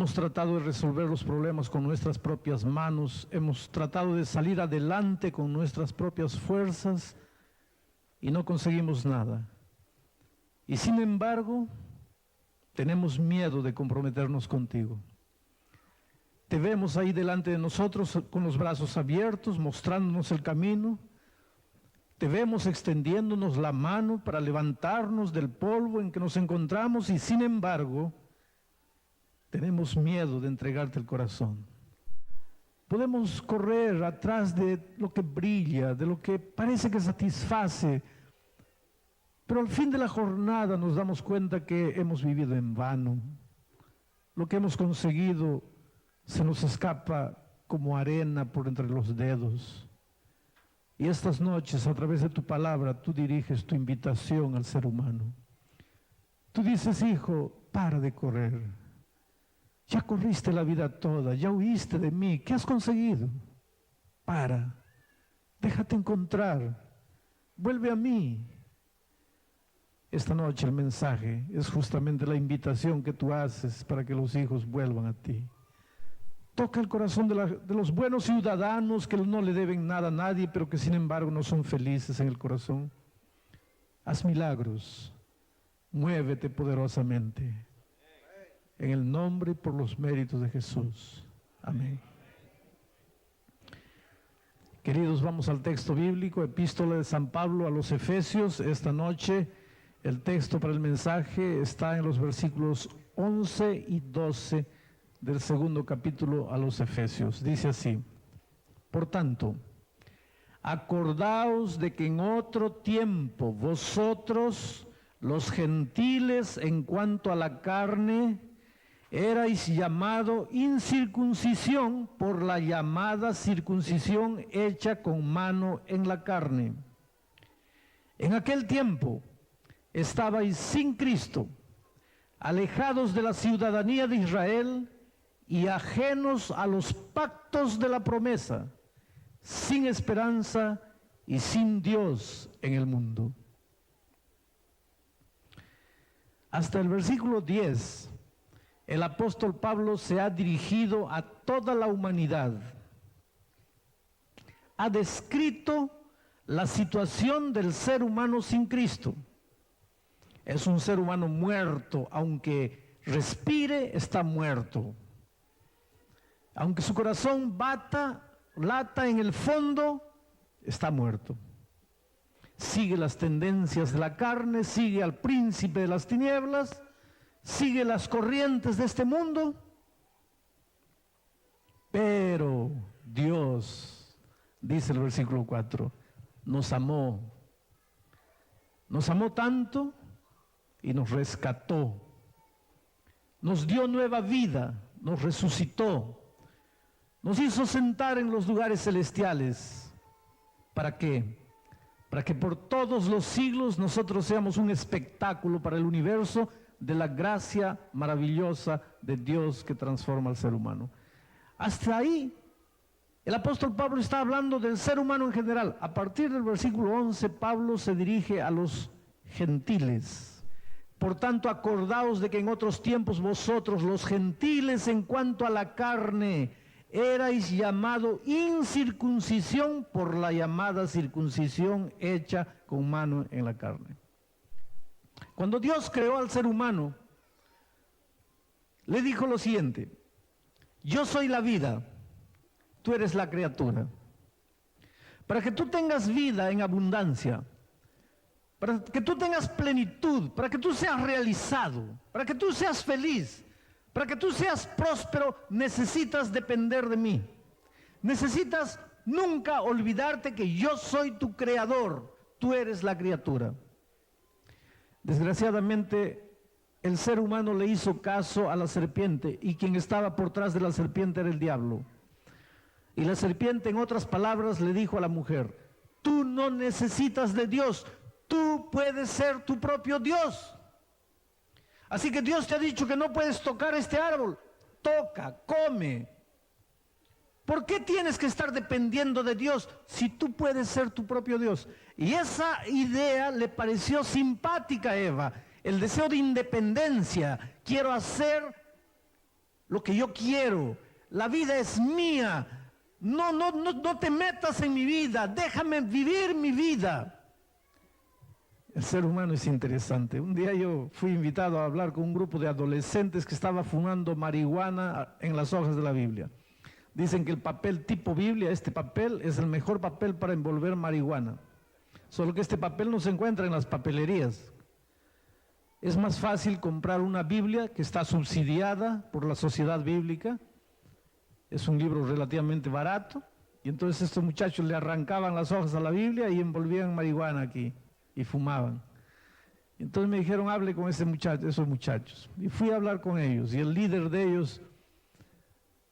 Hemos tratado de resolver los problemas con nuestras propias manos, hemos tratado de salir adelante con nuestras propias fuerzas y no conseguimos nada. Y sin embargo, tenemos miedo de comprometernos contigo. Te vemos ahí delante de nosotros con los brazos abiertos, mostrándonos el camino. Te vemos extendiéndonos la mano para levantarnos del polvo en que nos encontramos y sin embargo, tenemos miedo de entregarte el corazón. Podemos correr atrás de lo que brilla, de lo que parece que satisface, pero al fin de la jornada nos damos cuenta que hemos vivido en vano. Lo que hemos conseguido se nos escapa como arena por entre los dedos. Y estas noches, a través de tu palabra, tú diriges tu invitación al ser humano. Tú dices, hijo, para de correr. Ya corriste la vida toda, ya huiste de mí. ¿Qué has conseguido? Para, déjate encontrar, vuelve a mí. Esta noche el mensaje es justamente la invitación que tú haces para que los hijos vuelvan a ti. Toca el corazón de los buenos ciudadanos que no le deben nada a nadie, pero que sin embargo no son felices en el corazón. Haz milagros, muévete poderosamente. En el nombre y por los méritos de Jesús. Amén. Queridos, vamos al texto bíblico, epístola de San Pablo a los Efesios. Esta noche el texto para el mensaje está en los versículos 11 y 12 del segundo capítulo a los Efesios. Dice así: por tanto, acordaos de que en otro tiempo vosotros, los gentiles, en cuanto a la carne, erais llamado incircuncisión por la llamada circuncisión hecha con mano en la carne. En aquel tiempo estabais sin Cristo, alejados de la ciudadanía de Israel y ajenos a los pactos de la promesa, sin esperanza y sin Dios en el mundo. Hasta el versículo 10, el apóstol Pablo se ha dirigido a toda la humanidad. Ha descrito la situación del ser humano sin Cristo. Es un ser humano muerto, aunque respire, está muerto. Aunque su corazón lata en el fondo, está muerto. Sigue las tendencias de la carne, sigue al príncipe de las tinieblas, sigue las corrientes de este mundo. Pero Dios, dice el versículo 4, nos amó tanto y nos rescató, nos dio nueva vida, nos resucitó, nos hizo sentar en los lugares celestiales. ¿Para qué? Para que por todos los siglos nosotros seamos un espectáculo para el universo de la gracia maravillosa de Dios que transforma al ser humano. Hasta ahí el apóstol Pablo está hablando del ser humano en general. A partir del versículo 11, Pablo se dirige a los gentiles. Por tanto, acordaos de que en otros tiempos vosotros, los gentiles, en cuanto a la carne, erais llamado incircuncisión por la llamada circuncisión hecha con mano en la carne. Cuando Dios creó al ser humano, le dijo lo siguiente: yo soy la vida, tú eres la criatura. Para que tú tengas vida en abundancia, para que tú tengas plenitud, para que tú seas realizado, para que tú seas feliz, para que tú seas próspero, necesitas depender de mí. Necesitas nunca olvidarte que yo soy tu creador, tú eres la criatura. Desgraciadamente, el ser humano le hizo caso a la serpiente, y quien estaba por detrás de la serpiente era el diablo. Y la serpiente, en otras palabras, le dijo a la mujer: tú no necesitas de Dios, tú puedes ser tu propio Dios. Así que Dios te ha dicho que no puedes tocar este árbol. Toca, come. ¿Por qué tienes que estar dependiendo de Dios si tú puedes ser tu propio Dios? Y esa idea le pareció simpática a Eva. El deseo de independencia. Quiero hacer lo que yo quiero. La vida es mía. No te metas en mi vida. Déjame vivir mi vida. El ser humano es interesante. Un día yo fui invitado a hablar con un grupo de adolescentes que estaba fumando marihuana en las hojas de la Biblia. Dicen que el papel tipo Biblia, este papel, es el mejor papel para envolver marihuana. Solo que este papel no se encuentra en las papelerías. Es más fácil comprar una Biblia que está subsidiada por la sociedad bíblica. Es un libro relativamente barato. Y entonces estos muchachos le arrancaban las hojas a la Biblia y envolvían marihuana aquí. Y fumaban. Entonces me dijeron, hable con esos muchachos. Y fui a hablar con ellos. Y el líder de ellos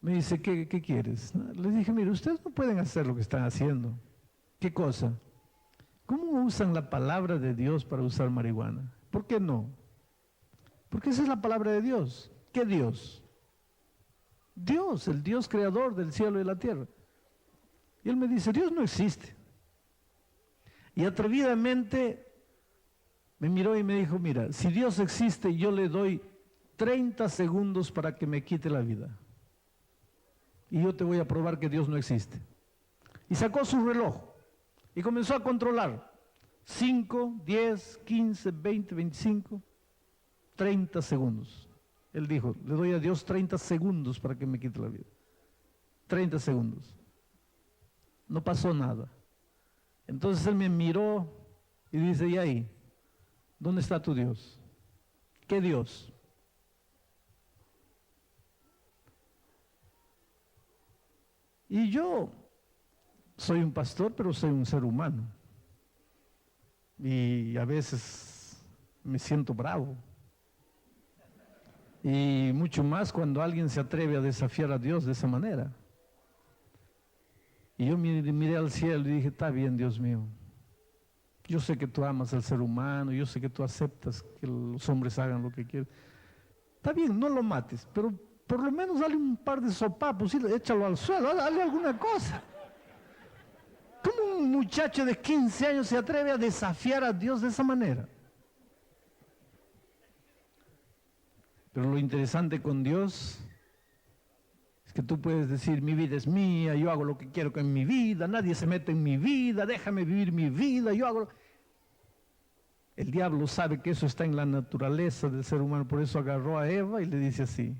me dice, ¿qué quieres? Les dije, mire, ustedes no pueden hacer lo que están haciendo. ¿Qué cosa? ¿Cómo usan la palabra de Dios para usar marihuana? ¿Por qué no? Porque esa es la palabra de Dios. ¿Qué Dios? Dios, el Dios creador del cielo y la tierra. Y él me dice, Dios no existe. Y atrevidamente me miró y me dijo, mira, si Dios existe, yo le doy 30 segundos para que me quite la vida. Y yo te voy a probar que Dios no existe. Y sacó su reloj y comenzó a controlar. 5, 10, 15, 20, 25, 30 segundos. Él dijo, le doy a Dios 30 segundos para que me quite la vida. 30 segundos. No pasó nada. Entonces él me miró y dice, ¿y ahí? ¿Dónde está tu Dios? ¿Qué Dios? Y yo soy un pastor, pero soy un ser humano. Y a veces me siento bravo. Y mucho más cuando alguien se atreve a desafiar a Dios de esa manera. Y yo miré al cielo y dije, está bien, Dios mío. Yo sé que tú amas al ser humano, yo sé que tú aceptas que los hombres hagan lo que quieren. Está bien, no lo mates, pero por lo menos dale un par de sopapos y échalo al suelo, dale alguna cosa. ¿Cómo un muchacho de 15 años se atreve a desafiar a Dios de esa manera? Pero lo interesante con Dios es que tú puedes decir, mi vida es mía, yo hago lo que quiero con mi vida, nadie se mete en mi vida, déjame vivir mi vida, yo hago... El diablo sabe que eso está en la naturaleza del ser humano, por eso agarró a Eva y le dice así,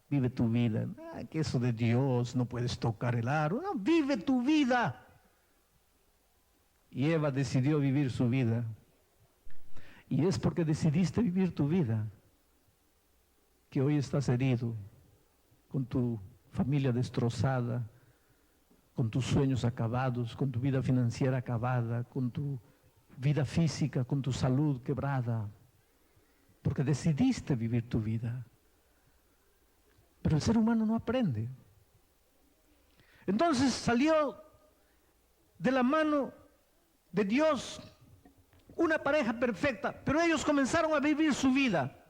vive tu vida. Que eso de Dios, no puedes tocar el aro, no, vive tu vida. Y Eva decidió vivir su vida. Y es porque decidiste vivir tu vida que hoy estás herido, con tu familia destrozada, con tus sueños acabados, con tu vida financiera acabada, con tu vida física, con tu salud quebrada, porque decidiste vivir tu vida. Pero el ser humano no aprende. Entonces salió de la mano de Dios una pareja perfecta, pero ellos comenzaron a vivir su vida.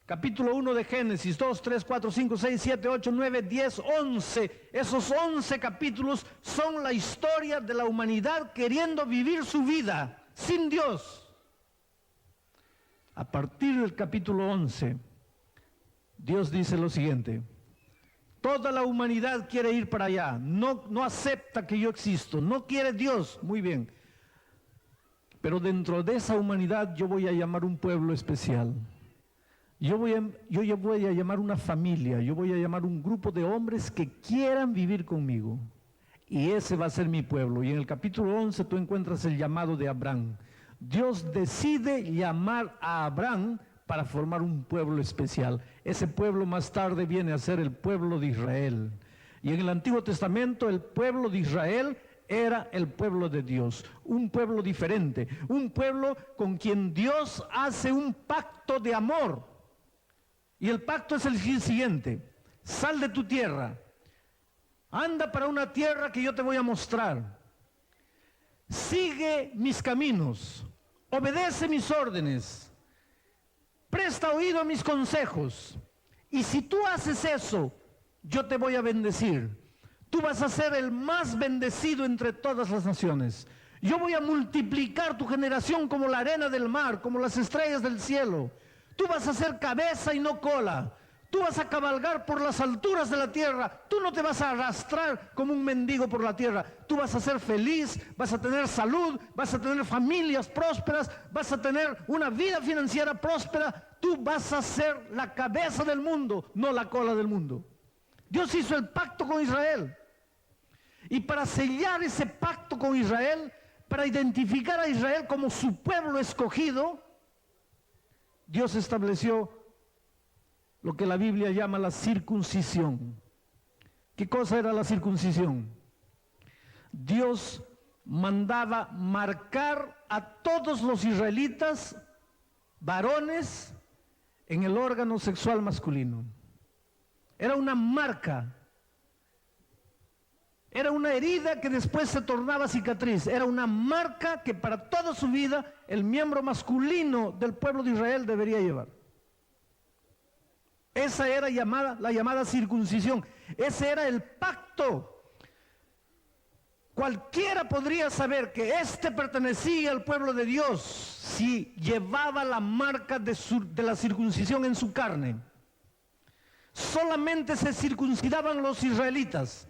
Capítulo 1 de Génesis, 2, 3, 4, 5, 6, 7, 8, 9, 10, 11. Esos 11 capítulos son la historia de la humanidad queriendo vivir su vida sin Dios. A partir del capítulo 11, Dios dice lo siguiente. Toda la humanidad quiere ir para allá, no acepta que yo existo, no quiere Dios, muy bien. Pero dentro de esa humanidad yo voy a llamar un pueblo especial. Yo voy a llamar una familia, yo voy a llamar un grupo de hombres que quieran vivir conmigo. Y ese va a ser mi pueblo. Y en el capítulo 11 tú encuentras el llamado de Abraham. Dios decide llamar a Abraham para formar un pueblo especial. Ese pueblo más tarde viene a ser el pueblo de Israel. Y en el Antiguo Testamento el pueblo de Israel era el pueblo de Dios, un pueblo diferente, un pueblo con quien Dios hace un pacto de amor. Y el pacto es el siguiente: sal de tu tierra, anda para una tierra que yo te voy a mostrar, sigue mis caminos, obedece mis órdenes, presta oído a mis consejos, y si tú haces eso, yo te voy a bendecir. Tú vas a ser el más bendecido entre todas las naciones. Yo voy a multiplicar tu generación como la arena del mar, como las estrellas del cielo. Tú vas a ser cabeza y no cola. Tú vas a cabalgar por las alturas de la tierra. Tú no te vas a arrastrar como un mendigo por la tierra. Tú vas a ser feliz, vas a tener salud, vas a tener familias prósperas, vas a tener una vida financiera próspera. Tú vas a ser la cabeza del mundo, no la cola del mundo. Dios hizo el pacto con Israel. Y para sellar ese pacto con Israel, para identificar a Israel como su pueblo escogido, Dios estableció lo que la Biblia llama la circuncisión. ¿Qué cosa era la circuncisión? Dios mandaba marcar a todos los israelitas, varones, en el órgano sexual masculino. Era una marca. Era una herida que después se tornaba cicatriz. Era una marca que para toda su vida el miembro masculino del pueblo de Israel debería llevar. Esa era la llamada circuncisión. Ese era el pacto. Cualquiera podría saber que éste pertenecía al pueblo de Dios si llevaba la marca de la circuncisión en su carne. Solamente se circuncidaban los israelitas.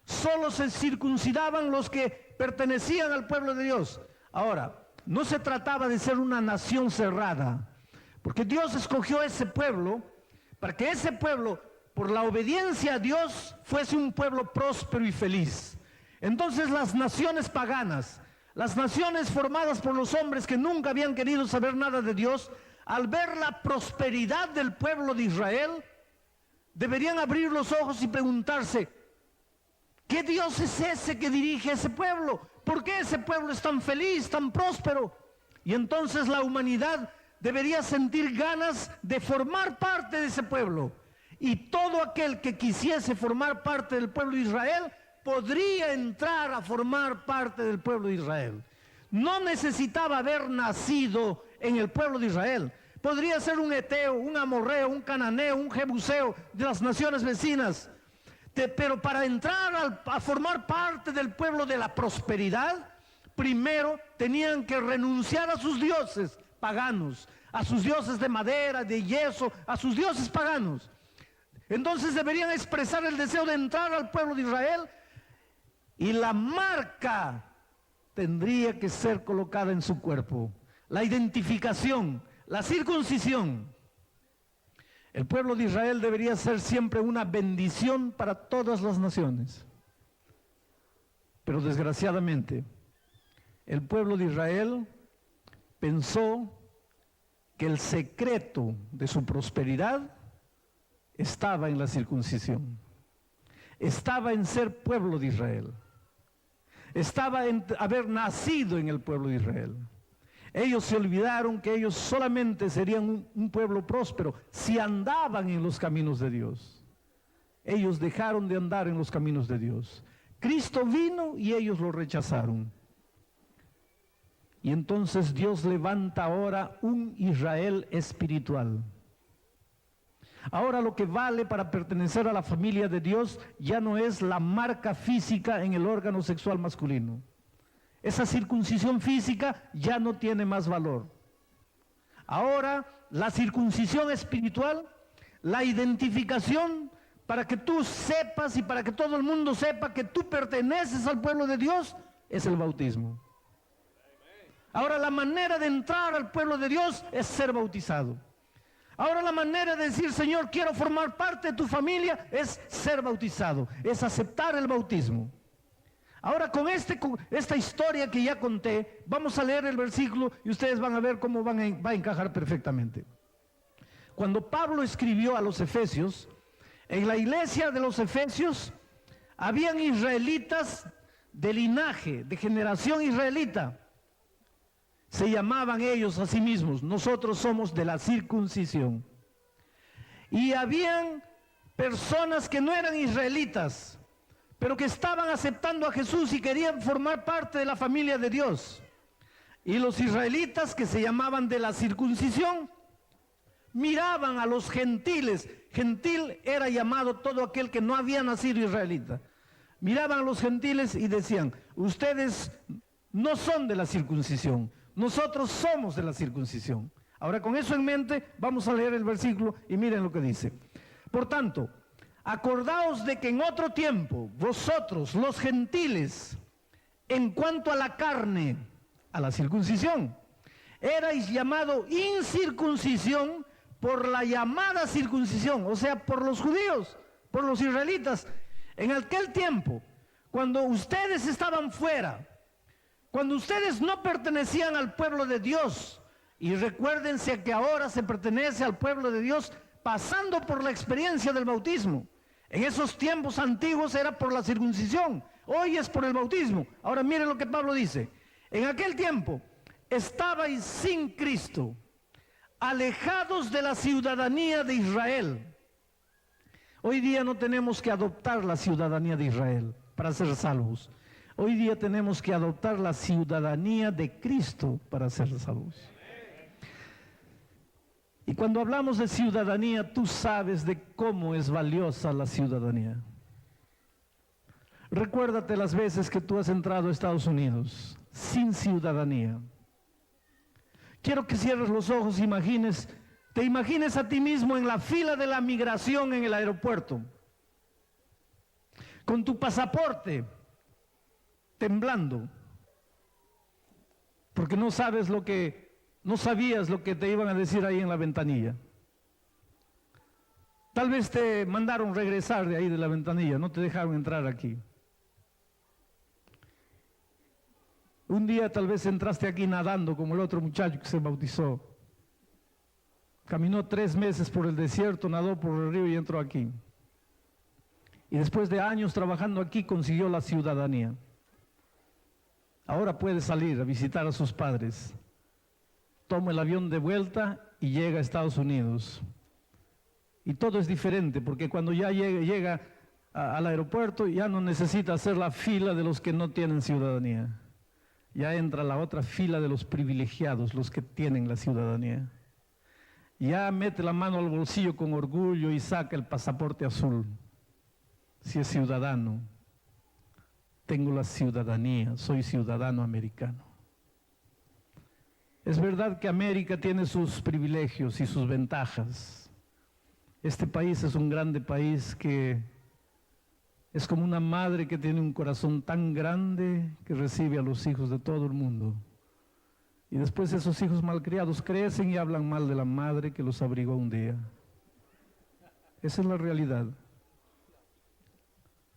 Solo se circuncidaban los que pertenecían al pueblo de Dios. Ahora, no se trataba de ser una nación cerrada, porque Dios escogió ese pueblo para que ese pueblo, por la obediencia a Dios, fuese un pueblo próspero y feliz. Entonces las naciones paganas, las naciones formadas por los hombres que nunca habían querido saber nada de Dios, al ver la prosperidad del pueblo de Israel, deberían abrir los ojos y preguntarse, ¿qué Dios es ese que dirige a ese pueblo? ¿Por qué ese pueblo es tan feliz, tan próspero? Y entonces la humanidad debería sentir ganas de formar parte de ese pueblo. Y todo aquel que quisiese formar parte del pueblo de Israel podría entrar a formar parte del pueblo de Israel. No necesitaba haber nacido en el pueblo de Israel. Podría ser un eteo, un amorreo, un cananeo, un jebuseo de las naciones vecinas. Pero para entrar a formar parte del pueblo de la prosperidad, primero tenían que renunciar a sus dioses paganos, a sus dioses de madera, de yeso, a sus dioses paganos. Entonces deberían expresar el deseo de entrar al pueblo de Israel y la marca tendría que ser colocada en su cuerpo. La identificación, la circuncisión. El pueblo de Israel debería ser siempre una bendición para todas las naciones. Pero desgraciadamente, el pueblo de Israel pensó que el secreto de su prosperidad estaba en la circuncisión. Estaba en ser pueblo de Israel. Estaba en haber nacido en el pueblo de Israel. Ellos se olvidaron que ellos solamente serían un pueblo próspero si andaban en los caminos de Dios. Ellos dejaron de andar en los caminos de Dios. Cristo vino y ellos lo rechazaron. Y entonces Dios levanta ahora un Israel espiritual. Ahora lo que vale para pertenecer a la familia de Dios ya no es la marca física en el órgano sexual masculino. Esa circuncisión física ya no tiene más valor. Ahora la circuncisión espiritual, la identificación para que tú sepas y para que todo el mundo sepa que tú perteneces al pueblo de Dios, es el bautismo. Ahora la manera de entrar al pueblo de Dios es ser bautizado. Ahora la manera de decir, Señor, quiero formar parte de tu familia, es ser bautizado, es aceptar el bautismo. Ahora con esta historia que ya conté, vamos a leer el versículo y ustedes van a ver cómo va a encajar perfectamente. Cuando Pablo escribió a los Efesios, en la iglesia de los Efesios habían israelitas de linaje, de generación israelita. Se llamaban ellos a sí mismos, nosotros somos de la circuncisión. Y habían personas que no eran israelitas, pero que estaban aceptando a Jesús y querían formar parte de la familia de Dios. Y los israelitas, que se llamaban de la circuncisión, miraban a los gentiles. Gentil era llamado todo aquel que no había nacido israelita. Miraban a los gentiles y decían, ustedes no son de la circuncisión, nosotros somos de la circuncisión. Ahora con eso en mente vamos a leer el versículo y miren lo que dice. Por tanto, acordaos de que en otro tiempo, vosotros, los gentiles, en cuanto a la carne, a la circuncisión, erais llamado incircuncisión por la llamada circuncisión, o sea, por los judíos, por los israelitas. En aquel tiempo, cuando ustedes estaban fuera, cuando ustedes no pertenecían al pueblo de Dios, y recuérdense que ahora se pertenece al pueblo de Dios pasando por la experiencia del bautismo. En esos tiempos antiguos era por la circuncisión, hoy es por el bautismo. Ahora miren lo que Pablo dice. En aquel tiempo estabais sin Cristo, alejados de la ciudadanía de Israel. Hoy día no tenemos que adoptar la ciudadanía de Israel para ser salvos. Hoy día tenemos que adoptar la ciudadanía de Cristo para ser salvos. Y cuando hablamos de ciudadanía, tú sabes de cómo es valiosa la ciudadanía. Recuérdate las veces que tú has entrado a Estados Unidos sin ciudadanía. Quiero que cierres los ojos, te imagines a ti mismo en la fila de la migración en el aeropuerto, con tu pasaporte, temblando, porque no sabías lo que te iban a decir ahí en la ventanilla. Tal vez te mandaron regresar de ahí de la ventanilla, no te dejaron entrar aquí. Un día tal vez entraste aquí nadando como el otro muchacho que se bautizó. Caminó 3 meses por el desierto, nadó por el río y entró aquí. Y después de años trabajando aquí consiguió la ciudadanía. Ahora puede salir a visitar a sus padres. Toma el avión de vuelta y llega a Estados Unidos. Y todo es diferente porque cuando ya llega al aeropuerto ya no necesita hacer la fila de los que no tienen ciudadanía. Ya entra la otra fila de los privilegiados, los que tienen la ciudadanía. Ya mete la mano al bolsillo con orgullo y saca el pasaporte azul. Si es ciudadano, tengo la ciudadanía, soy ciudadano americano. Es verdad que América tiene sus privilegios y sus ventajas. Este país es un grande país que es como una madre que tiene un corazón tan grande que recibe a los hijos de todo el mundo. Y después esos hijos malcriados crecen y hablan mal de la madre que los abrigó un día. Esa es la realidad.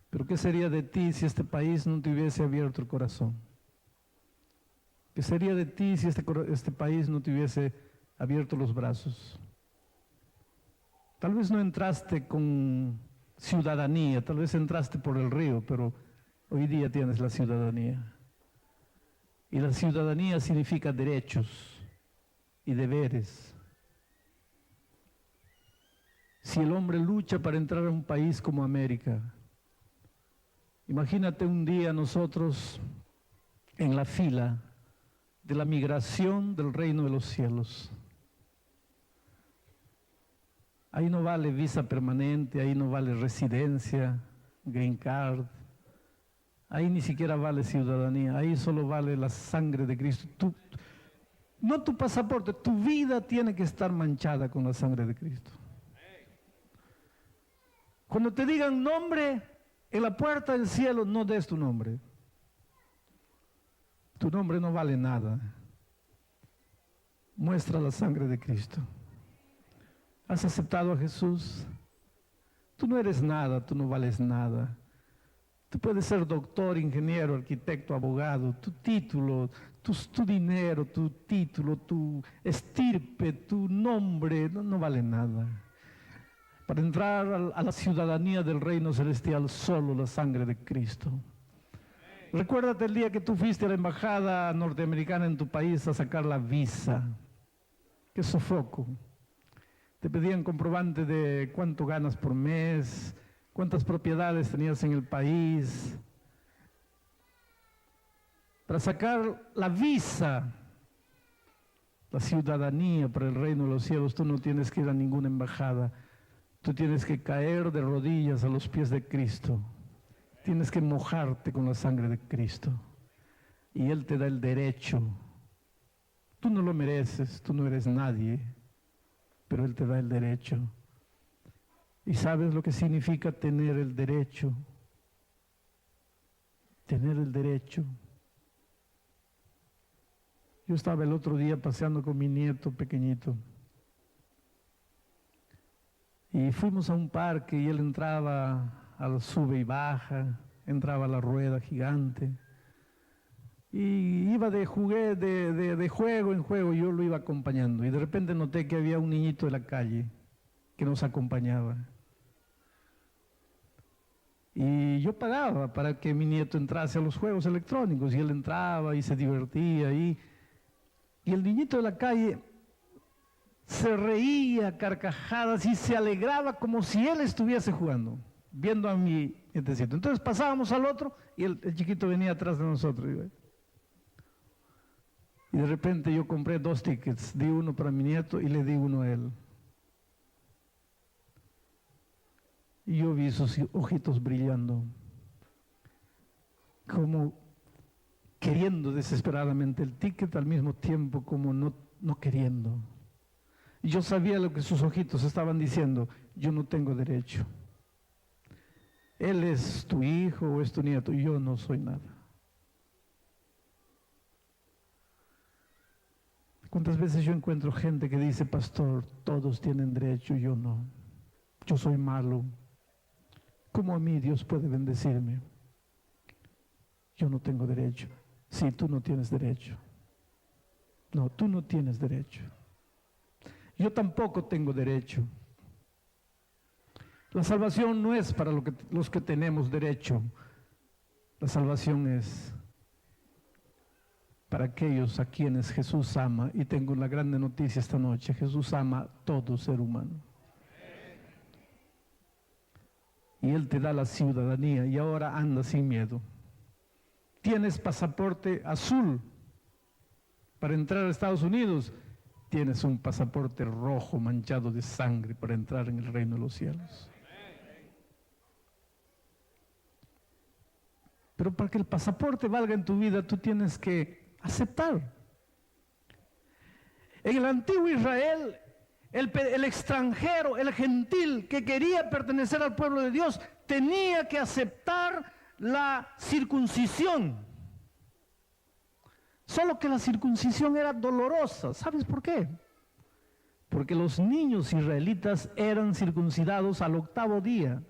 Pero ¿qué sería de ti si este país no te hubiese abierto el corazón? ¿Qué sería de ti si este país no te hubiese abierto los brazos? Tal vez no entraste con ciudadanía, tal vez entraste por el río, pero hoy día tienes la ciudadanía. Y la ciudadanía significa derechos y deberes. Si el hombre lucha para entrar a un país como América, imagínate un día nosotros en la fila de la migración del reino de los cielos. Ahí no vale visa permanente, ahí no vale residencia, green card, ahí ni siquiera vale ciudadanía, ahí solo vale la sangre de Cristo. No tu pasaporte, tu vida tiene que estar manchada con la sangre de Cristo. Cuando te digan nombre en la puerta del cielo, no des tu nombre. Tu nombre no vale nada. Muestra la sangre de Cristo. ¿Has aceptado a Jesús? Tú no eres nada, tú no vales nada. Tú puedes ser doctor, ingeniero, arquitecto, abogado, tu título, tu dinero, tu título, tu estirpe, tu nombre, no vale nada. Para entrar a la ciudadanía del reino celestial, solo la sangre de Cristo. Recuérdate el día que tú fuiste a la embajada norteamericana en tu país a sacar la visa. Qué sofoco. Te pedían comprobante de cuánto ganas por mes, cuántas propiedades tenías en el país. Para sacar la visa, la ciudadanía para el reino de los cielos, tú no tienes que ir a ninguna embajada. Tú tienes que caer de rodillas a los pies de Cristo. Tienes que mojarte con la sangre de Cristo. Y Él te da el derecho. Tú no lo mereces, tú no eres nadie, pero Él te da el derecho ¿Y sabes lo que significa tener el derecho? Tener el derecho. Yo estaba el otro día paseando con mi nieto pequeñito y fuimos a un parque y él entraba al sube y baja, entraba a la rueda gigante y iba de juego en juego, yo lo iba acompañando y de repente noté que había un niñito de la calle que nos acompañaba. Y yo pagaba para que mi nieto entrase a los juegos electrónicos y él entraba y se divertía y el niñito de la calle se reía a carcajadas y se alegraba como si él estuviese jugando, viendo a mi nietecito. Entonces pasábamos al otro y el chiquito venía atrás de nosotros. Y de repente yo compré 2 tickets, di uno para mi nieto y le di uno a él. Y yo vi sus ojitos brillando, como queriendo desesperadamente el ticket, al mismo tiempo como no queriendo. Y yo sabía lo que sus ojitos estaban diciendo: yo no tengo derecho. Él es tu hijo o es tu nieto, y yo no soy nada. ¿Cuántas veces yo encuentro gente que dice: pastor, todos tienen derecho, yo no? Yo soy malo. ¿Cómo a mí Dios puede bendecirme? Yo no tengo derecho. Sí, tú no tienes derecho. No, tú no tienes derecho. Yo tampoco tengo derecho. La salvación no es para los que tenemos derecho. La salvación es para aquellos a quienes Jesús ama. Y tengo una grande noticia esta noche: Jesús ama a todo ser humano. Y Él te da la ciudadanía y ahora anda sin miedo. Tienes pasaporte azul para entrar a Estados Unidos. Tienes un pasaporte rojo manchado de sangre para entrar en el reino de los cielos. Pero para que el pasaporte valga en tu vida, tú tienes que aceptar. En el antiguo Israel, el extranjero, el gentil que quería pertenecer al pueblo de Dios, tenía que aceptar la circuncisión. Solo que la circuncisión era dolorosa. ¿Sabes por qué? Porque los niños israelitas eran circuncidados al 8º día.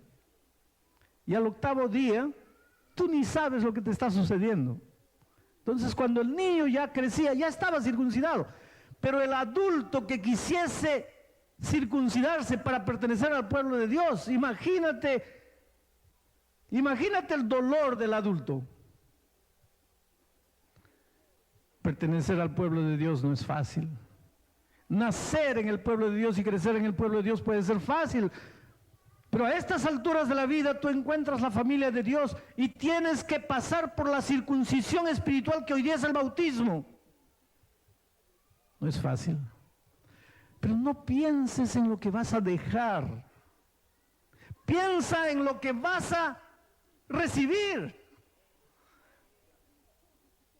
Y al 8º día, tú ni sabes lo que te está sucediendo. Entonces, cuando el niño ya crecía, ya estaba circuncidado. Pero el adulto que quisiese circuncidarse para pertenecer al pueblo de Dios, imagínate el dolor del adulto. Pertenecer al pueblo de Dios no es fácil. Nacer en el pueblo de Dios y crecer en el pueblo de Dios puede ser fácil, pero a estas alturas de la vida tú encuentras la familia de Dios y tienes que pasar por la circuncisión espiritual que hoy día es el bautismo. No es fácil. Pero no pienses en lo que vas a dejar. Piensa en lo que vas a recibir.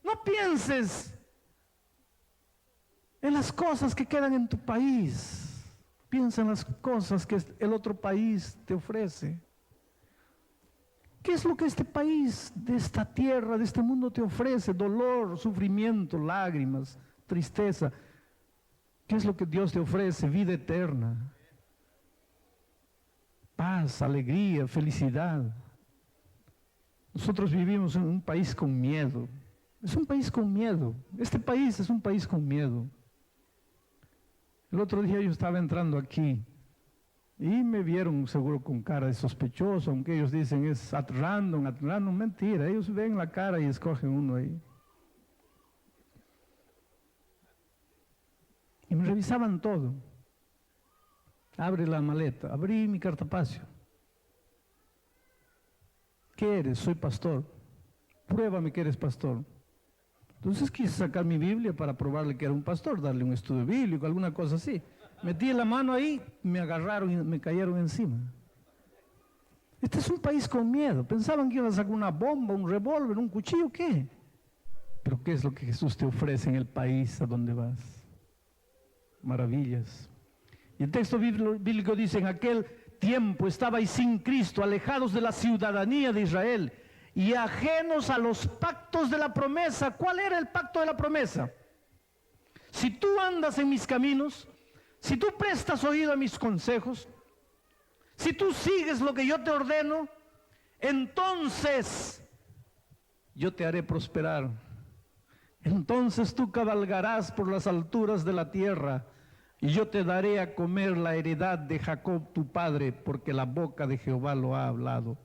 No pienses en las cosas que quedan en tu país. Piensa en las cosas que el otro país te ofrece. ¿Qué es lo que este país, de esta tierra, de este mundo te ofrece? Dolor, sufrimiento, lágrimas, tristeza. ¿Qué es lo que Dios te ofrece? Vida eterna, paz, alegría, felicidad. Nosotros vivimos en un país con miedo. Es un país con miedo. Este país es un país con miedo. El otro día yo estaba entrando aquí y me vieron seguro con cara de sospechoso, aunque ellos dicen es at random, mentira. Ellos ven la cara y escogen uno ahí. Y me revisaban todo. Abre la maleta. Abrí mi cartapacio. ¿Qué eres? Soy pastor. Pruébame que eres pastor. Entonces quise sacar mi Biblia para probarle que era un pastor, darle un estudio bíblico, alguna cosa así. Metí la mano ahí, me agarraron y me cayeron encima. Este es un país con miedo. Pensaban que iban a sacar una bomba, un revólver, un cuchillo, ¿qué? Pero ¿qué es lo que Jesús te ofrece en el país a donde vas? Maravillas. Y el texto bíblico dice: en aquel tiempo estabais sin Cristo, alejados de la ciudadanía de Israel y ajenos a los pactos de la promesa. ¿Cuál era el pacto de la promesa? Si tú andas en mis caminos, si tú prestas oído a mis consejos, si tú sigues lo que yo te ordeno, entonces yo te haré prosperar. Entonces tú cabalgarás por las alturas de la tierra y yo te daré a comer la heredad de Jacob tu padre, porque la boca de Jehová lo ha hablado.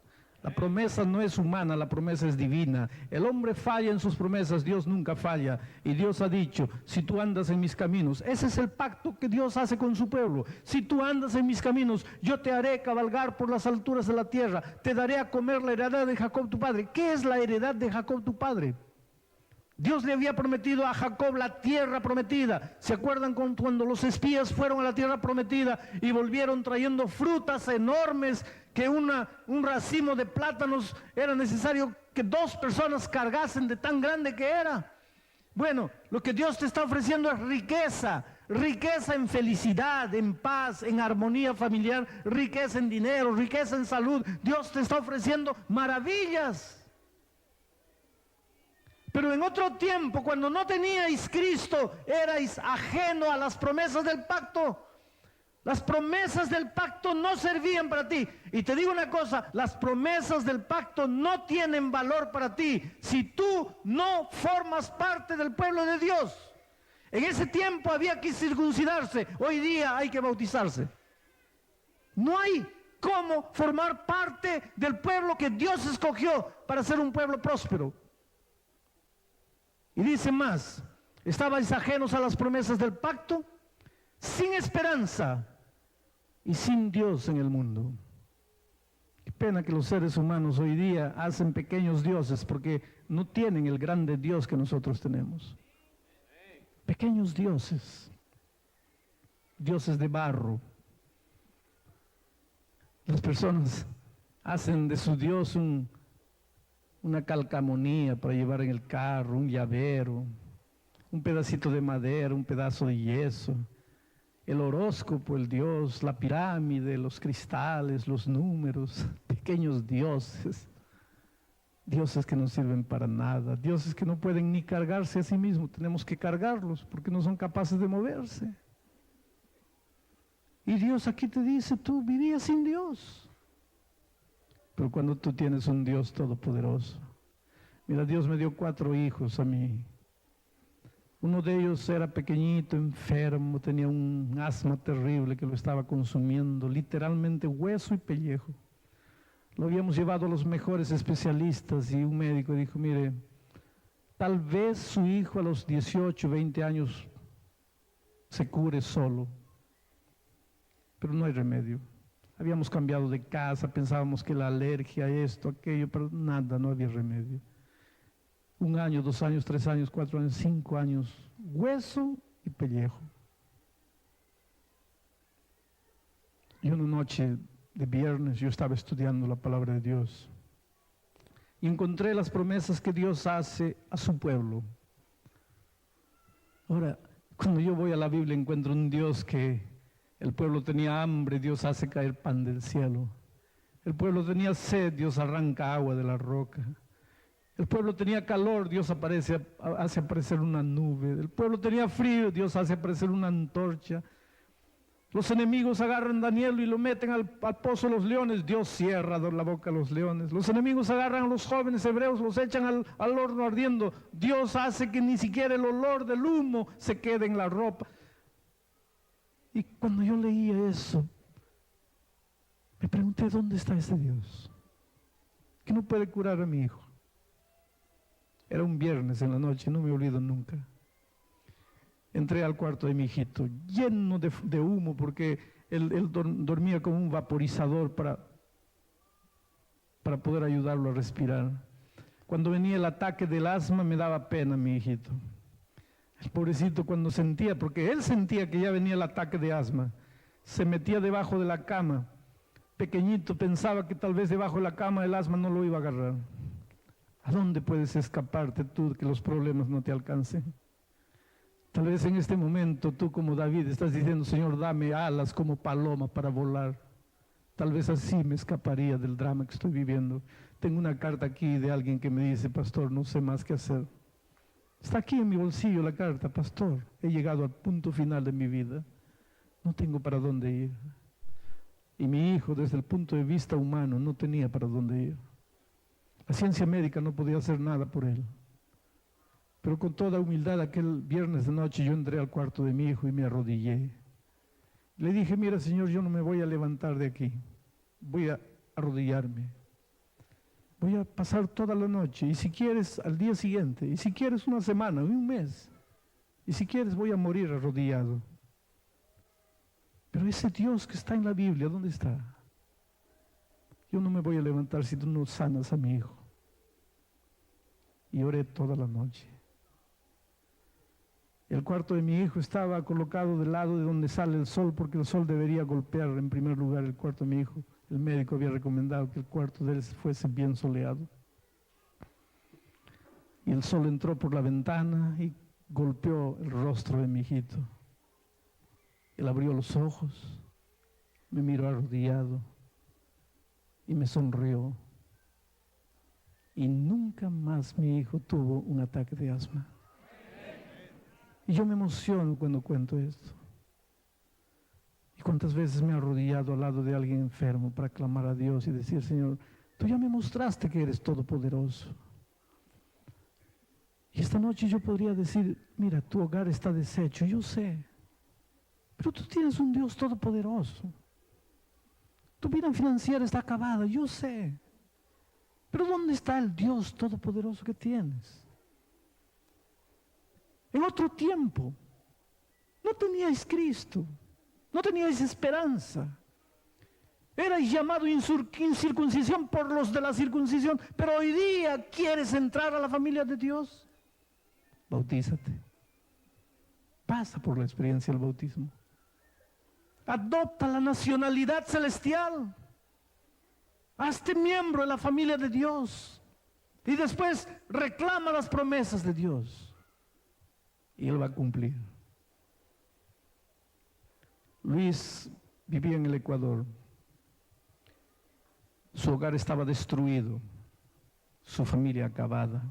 La promesa no es humana, la promesa es divina. El hombre falla en sus promesas, Dios nunca falla. Y Dios ha dicho, si tú andas en mis caminos, ese es el pacto que Dios hace con su pueblo. Si tú andas en mis caminos, yo te haré cabalgar por las alturas de la tierra, te daré a comer la heredad de Jacob tu padre. ¿Qué es la heredad de Jacob tu padre? Dios le había prometido a Jacob la tierra prometida. ¿Se acuerdan cuando los espías fueron a la tierra prometida y volvieron trayendo frutas enormes, que un racimo de plátanos era necesario que 2 personas cargasen de tan grande que era? Bueno, lo que Dios te está ofreciendo es riqueza, riqueza en felicidad, en paz, en armonía familiar, riqueza en dinero, riqueza en salud. Dios te está ofreciendo maravillas. Pero en otro tiempo, cuando no teníais Cristo, erais ajeno a las promesas del pacto. Las promesas del pacto no servían para ti. Y te digo una cosa, las promesas del pacto no tienen valor para ti si tú no formas parte del pueblo de Dios. En ese tiempo había que circuncidarse, hoy día hay que bautizarse. No hay cómo formar parte del pueblo que Dios escogió para ser un pueblo próspero. Y dice más, estabais ajenos a las promesas del pacto, sin esperanza y sin Dios en el mundo. Qué pena que los seres humanos hoy día hacen pequeños dioses porque no tienen el grande Dios que nosotros tenemos. Pequeños dioses, dioses de barro. Las personas hacen de su Dios una calcamonía para llevar en el carro, un llavero, un pedacito de madera, un pedazo de yeso, el horóscopo, el Dios, la pirámide, los cristales, los números, pequeños dioses, dioses que no sirven para nada, dioses que no pueden ni cargarse a sí mismos, tenemos que cargarlos porque no son capaces de moverse. Y Dios aquí te dice, tú vivías sin Dios. Pero cuando tú tienes un Dios todopoderoso, mira, Dios me dio 4 hijos a mí. Uno de ellos era pequeñito, enfermo, tenía un asma terrible que lo estaba consumiendo, literalmente hueso y pellejo. Lo habíamos llevado a los mejores especialistas y un médico dijo, mire, tal vez su hijo a los 18, 20 años se cure solo, pero no hay remedio. Habíamos cambiado de casa, pensábamos que la alergia, esto, aquello, pero nada, no había remedio. 1 año, 2 años, 3 años, 4 años, 5 años, hueso y pellejo. Y una noche de viernes yo estaba estudiando la palabra de Dios y encontré las promesas que Dios hace a su pueblo. Ahora, cuando yo voy a la Biblia encuentro un Dios que el pueblo tenía hambre, Dios hace caer pan del cielo. El pueblo tenía sed, Dios arranca agua de la roca. El pueblo tenía calor, Dios hace aparecer una nube. El pueblo tenía frío, Dios hace aparecer una antorcha. Los enemigos agarran a Daniel y lo meten al pozo de los leones, Dios cierra la boca a los leones. Los enemigos agarran a los jóvenes hebreos, los echan al horno ardiendo, Dios hace que ni siquiera el olor del humo se quede en la ropa. Y cuando yo leía eso, me pregunté, ¿dónde está ese Dios que no puede curar a mi hijo? Era un viernes en la noche, no me olvido nunca. Entré al cuarto de mi hijito, lleno de humo, porque él dormía como un vaporizador para poder ayudarlo a respirar. Cuando venía el ataque del asma, me daba pena mi hijito. El pobrecito cuando sentía, porque él sentía que ya venía el ataque de asma, se metía debajo de la cama, pequeñito, pensaba que tal vez debajo de la cama el asma no lo iba a agarrar. ¿A dónde puedes escaparte tú de que los problemas no te alcancen? Tal vez en este momento tú como David estás diciendo, Señor, dame alas como paloma para volar. Tal vez así me escaparía del drama que estoy viviendo. Tengo una carta aquí de alguien que me dice, pastor, no sé más qué hacer. Está aquí en mi bolsillo la carta, pastor. He llegado al punto final de mi vida. No tengo para dónde ir. Y mi hijo, desde el punto de vista humano, no tenía para dónde ir. La ciencia médica no podía hacer nada por él. Pero con toda humildad, aquel viernes de noche yo entré al cuarto de mi hijo y me arrodillé. Le dije, mira, Señor, yo no me voy a levantar de aquí. Voy a arrodillarme. Voy a pasar toda la noche, y si quieres al día siguiente, y si quieres una semana, un mes, y si quieres voy a morir arrodillado. Pero ese Dios que está en la Biblia, ¿dónde está? Yo no me voy a levantar si tú no sanas a mi hijo. Y oré toda la noche. El cuarto de mi hijo estaba colocado del lado de donde sale el sol, porque el sol debería golpear en primer lugar el cuarto de mi hijo. El médico había recomendado que el cuarto de él fuese bien soleado. Y el sol entró por la ventana y golpeó el rostro de mi hijito. Él abrió los ojos, me miró arrodillado y me sonrió. Y nunca más mi hijo tuvo un ataque de asma. Y yo me emociono cuando cuento esto. ¿Y cuántas veces me he arrodillado al lado de alguien enfermo para clamar a Dios y decir, Señor, tú ya me mostraste que eres todopoderoso? Y esta noche yo podría decir, mira, tu hogar está deshecho, yo sé. Pero tú tienes un Dios todopoderoso. Tu vida financiera está acabada, yo sé. Pero ¿dónde está el Dios todopoderoso que tienes? En otro tiempo, no teníais Cristo, no teníais esperanza. Erais llamado incircuncisión por los de la circuncisión, pero hoy día quieres entrar a la familia de Dios. Bautízate. Pasa por la experiencia del bautismo. Adopta la nacionalidad celestial. Hazte miembro de la familia de Dios. Y después reclama las promesas de Dios. Y Él va a cumplir. Luis vivía en el Ecuador. Su hogar estaba destruido, su familia acabada.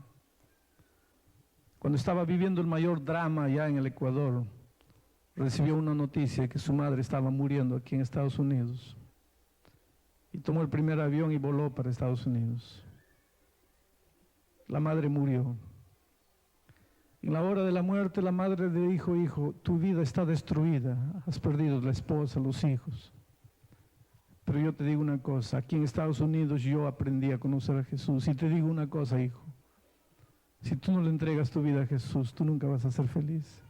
Cuando estaba viviendo el mayor drama allá en el Ecuador, recibió una noticia de que su madre estaba muriendo aquí en Estados Unidos. Y tomó el primer avión y voló para Estados Unidos. La madre murió. En la hora de la muerte, la madre le dijo, hijo, tu vida está destruida, has perdido la esposa, los hijos. Pero yo te digo una cosa, aquí en Estados Unidos yo aprendí a conocer a Jesús. Y te digo una cosa, hijo, si tú no le entregas tu vida a Jesús, tú nunca vas a ser feliz.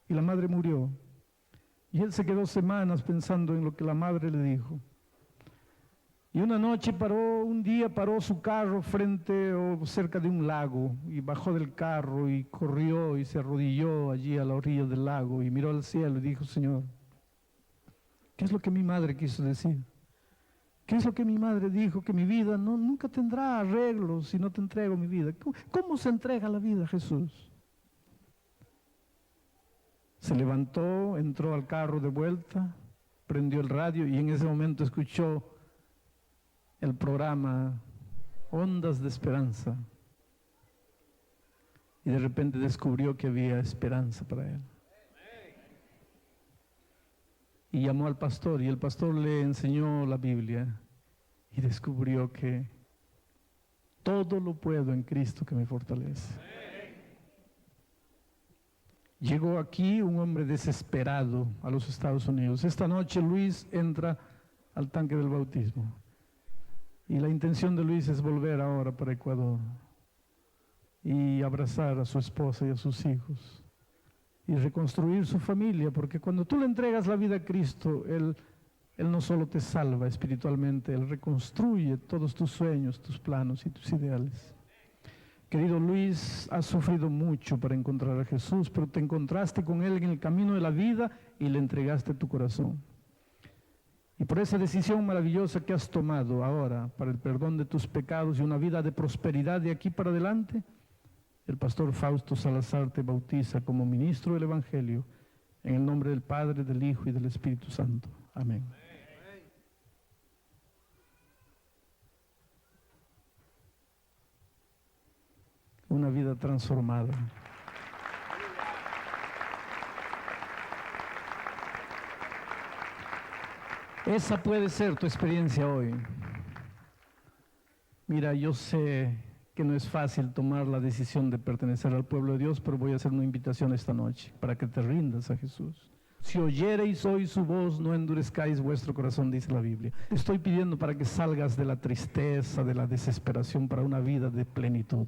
Y la madre murió. Y él se quedó semanas pensando en lo que la madre le dijo. Y una noche un día paró su carro frente o cerca de un lago y bajó del carro y corrió y se arrodilló allí a la orilla del lago y miró al cielo y dijo, Señor, ¿qué es lo que mi madre quiso decir? ¿Qué es lo que mi madre dijo? Que mi vida nunca tendrá arreglo si no te entrego mi vida. ¿Cómo se entrega la vida a Jesús? Se levantó, entró al carro de vuelta, prendió el radio y en ese momento escuchó el programa Ondas de Esperanza. Y de repente descubrió que había esperanza para él. Y llamó al pastor y el pastor le enseñó la Biblia y descubrió que todo lo puedo en Cristo que me fortalece. Llegó aquí un hombre desesperado a los Estados Unidos. Esta noche Luis entra al tanque del bautismo. Y la intención de Luis es volver ahora para Ecuador y abrazar a su esposa y a sus hijos y reconstruir su familia, porque cuando tú le entregas la vida a Cristo, Él no solo te salva espiritualmente, Él reconstruye todos tus sueños, tus planos y tus ideales. Querido Luis, has sufrido mucho para encontrar a Jesús, pero te encontraste con Él en el camino de la vida y le entregaste tu corazón. Y por esa decisión maravillosa que has tomado ahora para el perdón de tus pecados y una vida de prosperidad de aquí para adelante, el pastor Fausto Salazar te bautiza como ministro del Evangelio en el nombre del Padre, del Hijo y del Espíritu Santo. Amén. una vida transformada. Esa puede ser tu experiencia hoy. Mira, yo sé que no es fácil tomar la decisión de pertenecer al pueblo de Dios, pero voy a hacer una invitación esta noche para que te rindas a Jesús. Si oyereis hoy su voz, no endurezcáis vuestro corazón, dice la Biblia. Te estoy pidiendo para que salgas de la tristeza, de la desesperación, para una vida de plenitud.